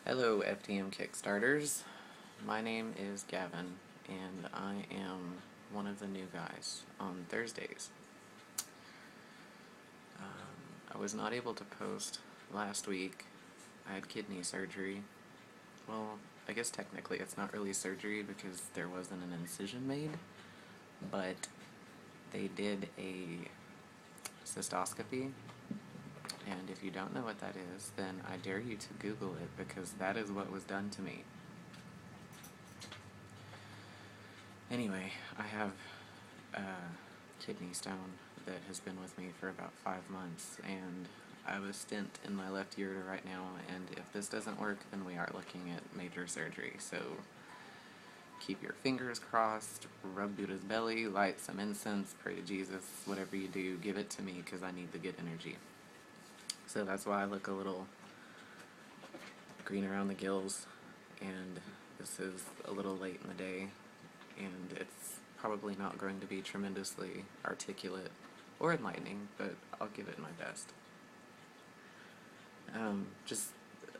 Hello FTM Kickstarters, my name is Gavin and I am one of the new guys on Thursdays. I was not able to post last week. I had kidney surgery. Well, I guess technically it's not really surgery because there wasn't an incision made, but they did a cystoscopy. And if you don't know what that is, then I dare you to Google it, because that is what was done to me. Anyway, I have a kidney stone that has been with me for about 5 months, and I have a stent in my left ureter right now, and if this doesn't work, then we are looking at major surgery. So keep your fingers crossed, rub Buddha's belly, light some incense, pray to Jesus, whatever you do, give it to me because I need the good energy. So that's why I look a little green around the gills, and this is a little late in the day, and it's probably not going to be tremendously articulate or enlightening, but I'll give it my best. Just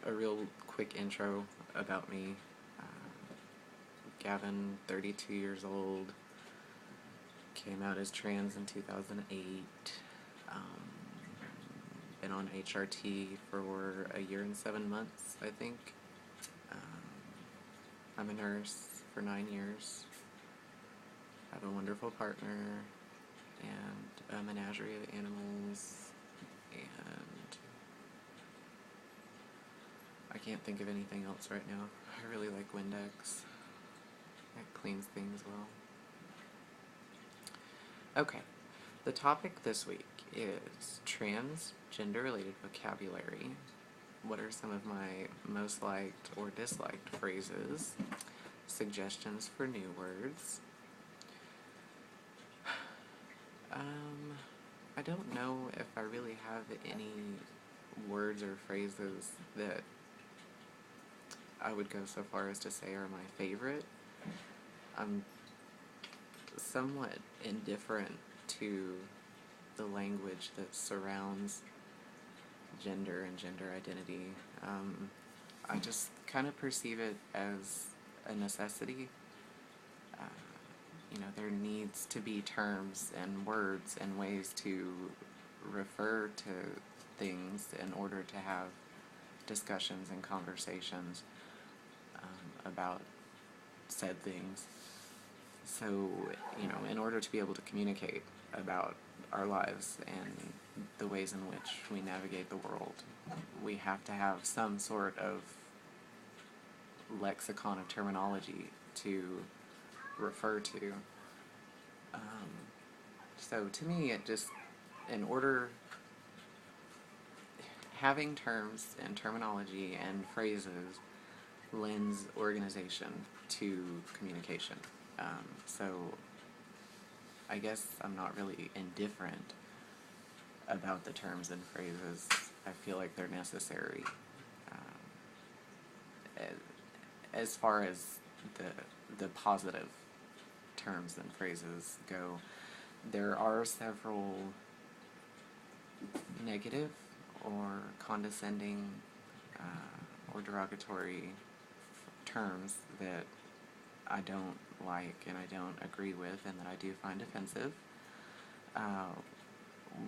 a real quick intro about me. Gavin, 32 years old, came out as trans in 2008. Been on HRT for a year and 7 months, I think. I'm a nurse for 9 years. I have a wonderful partner and a menagerie of animals, and I can't think of anything else right now. I really like Windex. It cleans things well. Okay, the topic this week is transgender-related vocabulary. What are some of my most liked or disliked phrases? Suggestions for new words. I don't know if I really have any words or phrases that I would go so far as to say are my favorite. I'm somewhat indifferent to the language that surrounds gender and gender identity. I just kind of perceive it as a necessity. There needs to be terms and words and ways to refer to things in order to have discussions and conversations about said things. So, in order to be able to communicate about our lives and the ways in which we navigate the world, we have to have some sort of lexicon of terminology to refer to. So to me, having terms and terminology and phrases lends organization to communication. So I guess I'm not really indifferent about the terms and phrases. I feel like they're necessary. As far as the positive terms and phrases go, there are several negative or condescending or derogatory terms that I don't like and I don't agree with and that I do find offensive.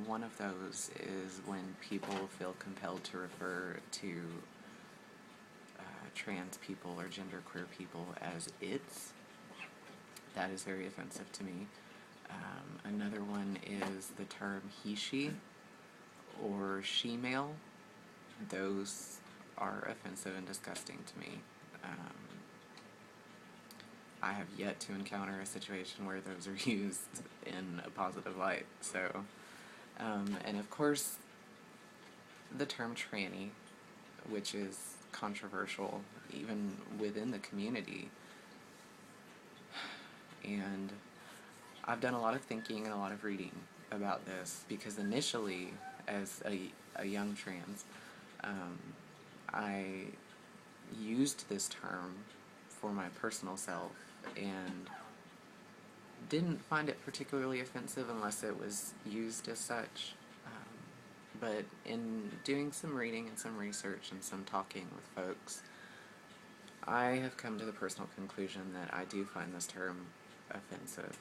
One of those is when people feel compelled to refer to trans people or genderqueer people as it's. That is very offensive to me. Another one is the term he, she, or she-male. Those are offensive and disgusting to me. I have yet to encounter a situation where those are used in a positive light. So, and of course, the term tranny, which is controversial even within the community. And I've done a lot of thinking and a lot of reading about this, because initially, as a young trans, I used this term for my personal self and didn't find it particularly offensive unless it was used as such. But in doing some reading and some research and some talking with folks, I have come to the personal conclusion that I do find this term offensive,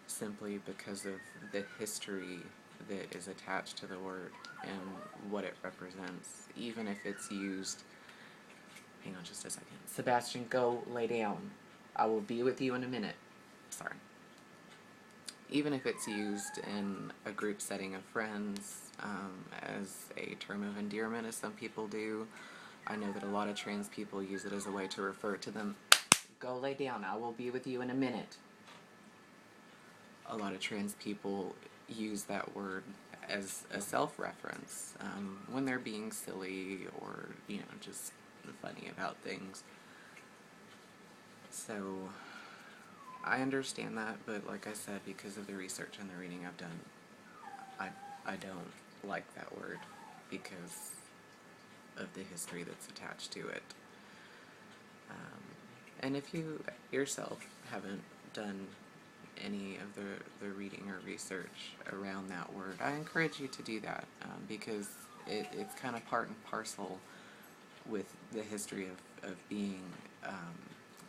simply because of the history that is attached to the word and what it represents, even if it's used. Hang on just a second. Sebastian, go lay down. I will be with you in a minute. Sorry. Even if it's used in a group setting of friends, as a term of endearment, as some people do. I know that a lot of trans people use it as a way to refer to them. Go lay down. I will be with you in a minute. A lot of trans people use that word as a self-reference when they're being silly or, just funny about things. So I understand that, but like I said, because of the research and the reading I've done, I don't like that word because of the history that's attached to it. And if you yourself haven't done any of the reading or research around that word, I encourage you to do that because it's kind of part and parcel with the history of being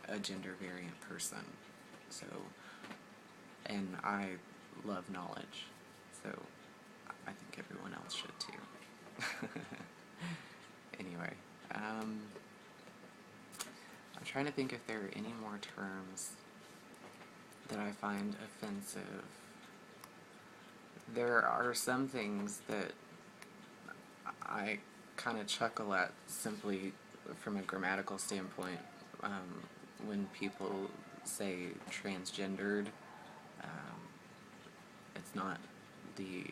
a gender variant person. So, and I love knowledge, so I think everyone else should too. Anyway, I'm trying to think if there are any more terms that I find offensive. There are some things that I kind of chuckle at simply from a grammatical standpoint. When people say transgendered, it's not the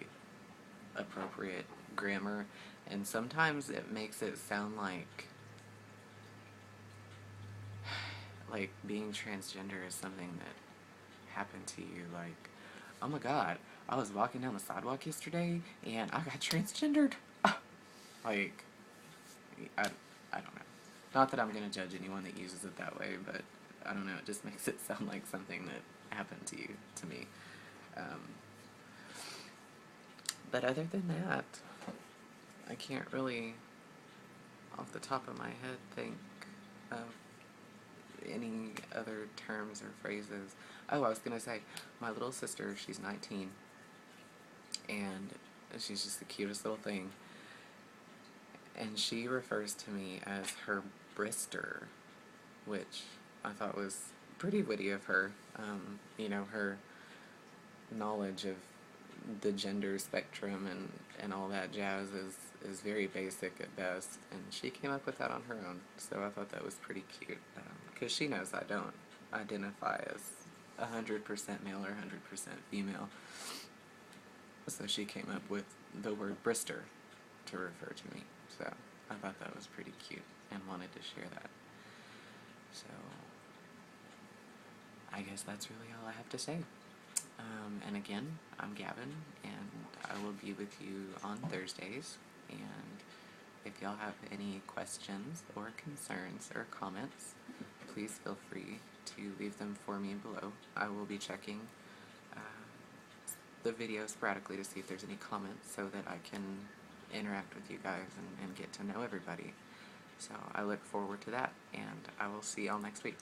appropriate grammar, and sometimes it makes it sound like being transgender is something that happened to you, like, oh my god, I was walking down the sidewalk yesterday and I got transgendered. I don't know. Not that I'm going to judge anyone that uses it that way, but I don't know, it just makes it sound like something that happened to you, to me. But other than that, I can't really, off the top of my head, think of any other terms or phrases. Oh, I was going to say, my little sister, she's 19, and she's just the cutest little thing, and she refers to me as her brister, which I thought was pretty witty of her. Her knowledge of the gender spectrum and all that jazz is very basic at best, and she came up with that on her own, so I thought that was pretty cute, because she knows I don't identify as 100% male or 100% female, so she came up with the word brister to refer to me, so I thought that was pretty cute and wanted to share that. So I guess that's really all I have to say. And again, I'm Gavin, and I will be with you on Thursdays, and if y'all have any questions or concerns or comments, please feel free to leave them for me below. I will be checking the video sporadically to see if there's any comments so that I can interact with you guys and get to know everybody. So I look forward to that, and I will see y'all next week.